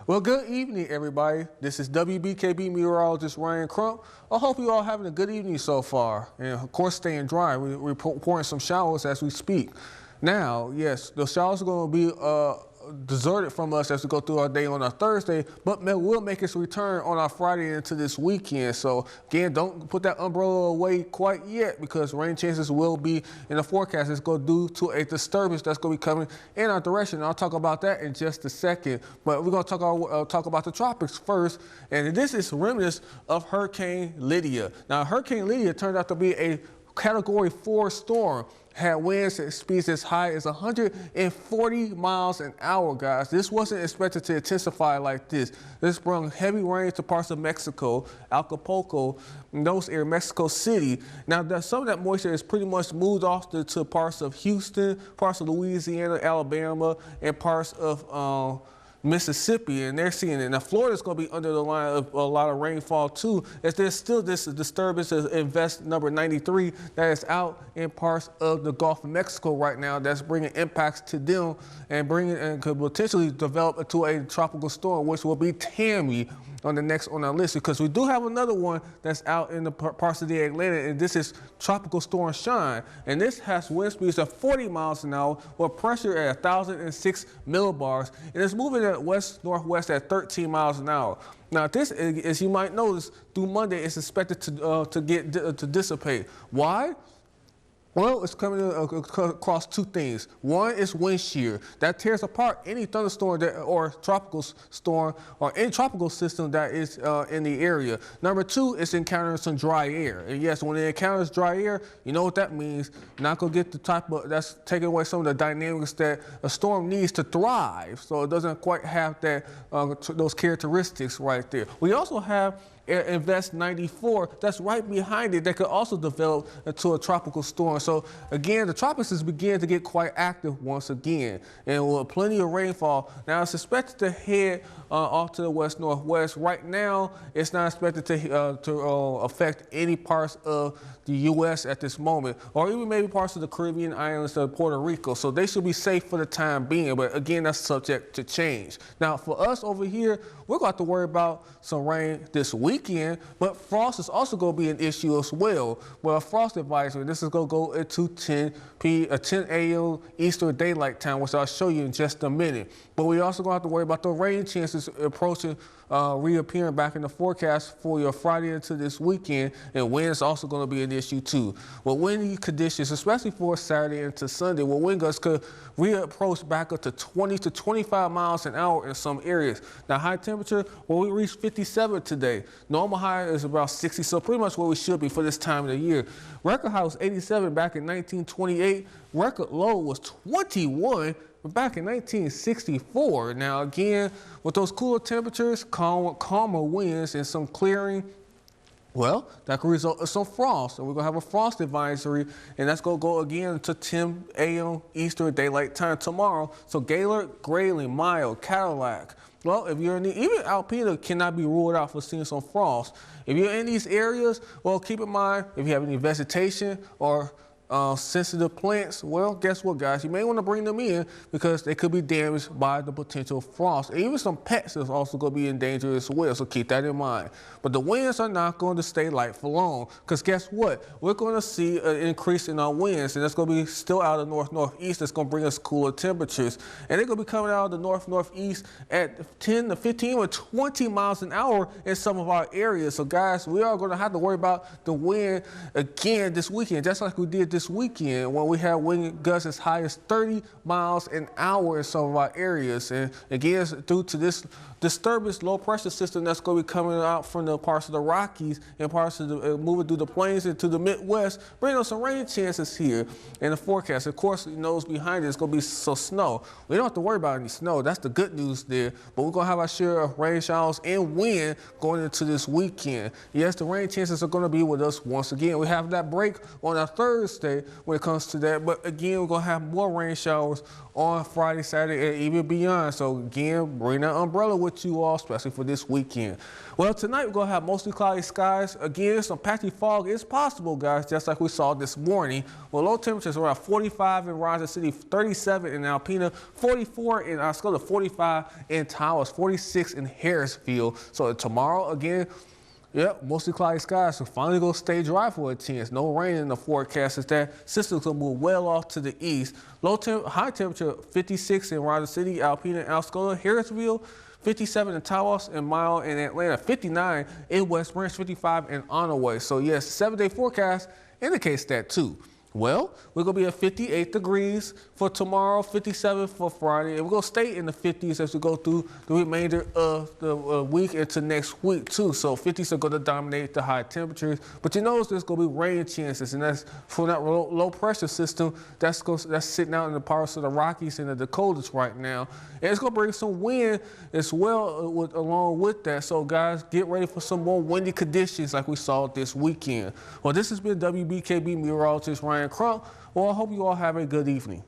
Well, good evening, everybody. This is WBKB Meteorologist Ryan Crump. I hope you all having a good evening so far. And of course, staying dry. We're pouring some showers as we speak. Now, yes, the showers are going to be deserted from us as we go through our day on our Thursday, but we'll make its return on our Friday into this weekend. So again, don't put that umbrella away quite yet because rain chances will be in the forecast. It's going to due to a disturbance that's going to be coming in our direction. I'll talk about that in just a second, but we're going to talk about the tropics first. And this is remnants of Hurricane Lydia. Now, Hurricane Lydia turned out to be a Category 4 storm. Had winds at speeds as high as 140 miles an hour, guys. This wasn't expected to intensify like this. This brought heavy rain to parts of Mexico, Acapulco, and those areas, Mexico City. Now, some of that moisture is pretty much moved off to parts of Houston, parts of Louisiana, Alabama, and parts of Mississippi, and they're seeing it. Now, Florida's going to be under the line of a lot of rainfall, too, as there's still this disturbance in Vest number 93 that is out in parts of the Gulf of Mexico right now that's bringing impacts to them and could potentially develop into a tropical storm, which will be Tammy on our list, because we do have another one that's out in the parts of the Atlantic, and this is Tropical Storm Sean, and this has wind speeds of 40 miles an hour with pressure at 1,006 millibars, and it's moving at west-northwest at 13 miles an hour. Now, this, as you might notice, through Monday, it's expected to dissipate. Why? Well, it's coming across two things. One is wind shear. That tears apart any thunderstorm or tropical storm or any tropical system that is in the area. Number two is encountering some dry air. And yes, when it encounters dry air, you know what that means. You're not going to get the type of, that's taking away some of the dynamics that a storm needs to thrive. So it doesn't quite have that those characteristics right there. We also have Invest 94 that's right behind it that could also develop into a tropical storm. So again, the tropics is beginning to get quite active once again, and with plenty of rainfall. Now it's expected to head off to the west-northwest. Right now, it's not expected to affect any parts of the U.S. at this moment, or even maybe parts of the Caribbean islands of Puerto Rico. So they should be safe for the time being, but again, that's subject to change. Now, for us over here, we're going to have to worry about some rain this weekend, but frost is also going to be an issue as well. Well, a frost advisory, this is going to go into 10 a.m. Eastern Daylight Time, which I'll show you in just a minute. But we also going to have to worry about the rain chances approaching, reappearing back in the forecast for your Friday into this weekend, and wind is also going to be an issue too. Well, windy conditions, especially for Saturday into Sunday, where wind gusts could reapproach back up to 20 to 25 miles an hour in some areas. Now, high temperature, well, we reached 57 today. Normal high is about 60, so pretty much where we should be for this time of the year. Record high was 87 back in 1928. Record low was 21 back in 1964. Now, again, with those cooler temperatures, calmer winds, and some clearing, well, that could result in some frost. And we're going to have a frost advisory, and that's going to go again to 10 a.m. Eastern Daylight Time tomorrow. So Gaylord, Grayling, Mild, Cadillac. Well, if you're in even Alpena cannot be ruled out for seeing some frost. If you're in these areas, well, keep in mind, if you have any vegetation or sensitive plants, well, guess what, guys? You may want to bring them in because they could be damaged by the potential frost. And even some pets is also going to be in danger as well, so keep that in mind. But the winds are not going to stay light for long, because guess what? We're going to see an increase in our winds, and that's going to be still out of the north-northeast. That's going to bring us cooler temperatures. And they're going to be coming out of the north-northeast at 10 to 15 or 20 miles an hour in some of our areas. So, guys, we are going to have to worry about the wind again this weekend, just like we did this weekend when we had wind gusts as high as 30 miles an hour in some of our areas. And again, due to this disturbance, low pressure system that's going to be coming out from the parts of the Rockies and parts of the moving through the plains into the Midwest, bringing us some rain chances here in the forecast. Of course, you know, behind it, it's going to be some snow. We don't have to worry about any snow. That's the good news there. But we're going to have our share of rain showers and wind going into this weekend. Yes, the rain chances are going to be with us once again. We have that break on our Thursday. Thursday when it comes to that. But again, we're going to have more rain showers on Friday, Saturday, and even beyond. So again, bring that umbrella with you all, especially for this weekend. Well, tonight we're going to have mostly cloudy skies. Again, some patchy fog is possible, guys, just like we saw this morning. Well, low temperatures around 45 in Roger City, 37 in Alpena, 44 in Osceola, 45 in Towers, 46 in Harrisville. So tomorrow, again, yep, mostly cloudy skies, so finally gonna stay dry for a chance. No rain in the forecast as that system's gonna move well off to the east. High temperature 56 in Roger City, Alpena, Osceola, Harrisville, 57 in Tawas and Mile in Atlanta, 59 in West Branch, 55 in Onaway. So yes, 7-day forecast indicates that too. Well, we're going to be at 58 degrees for tomorrow, 57 for Friday, and we're going to stay in the 50s as we go through the remainder of the week into next week, too. So 50s are going to dominate the high temperatures, but you notice there's going to be rain chances, and that's from that low pressure system that's sitting out in the parts of the Rockies and the Dakotas right now. And it's going to bring some wind as well along with that. So, guys, get ready for some more windy conditions like we saw this weekend. Well, this has been WBKB Meteorologist Ryan Crump. Well, I hope you all have a good evening.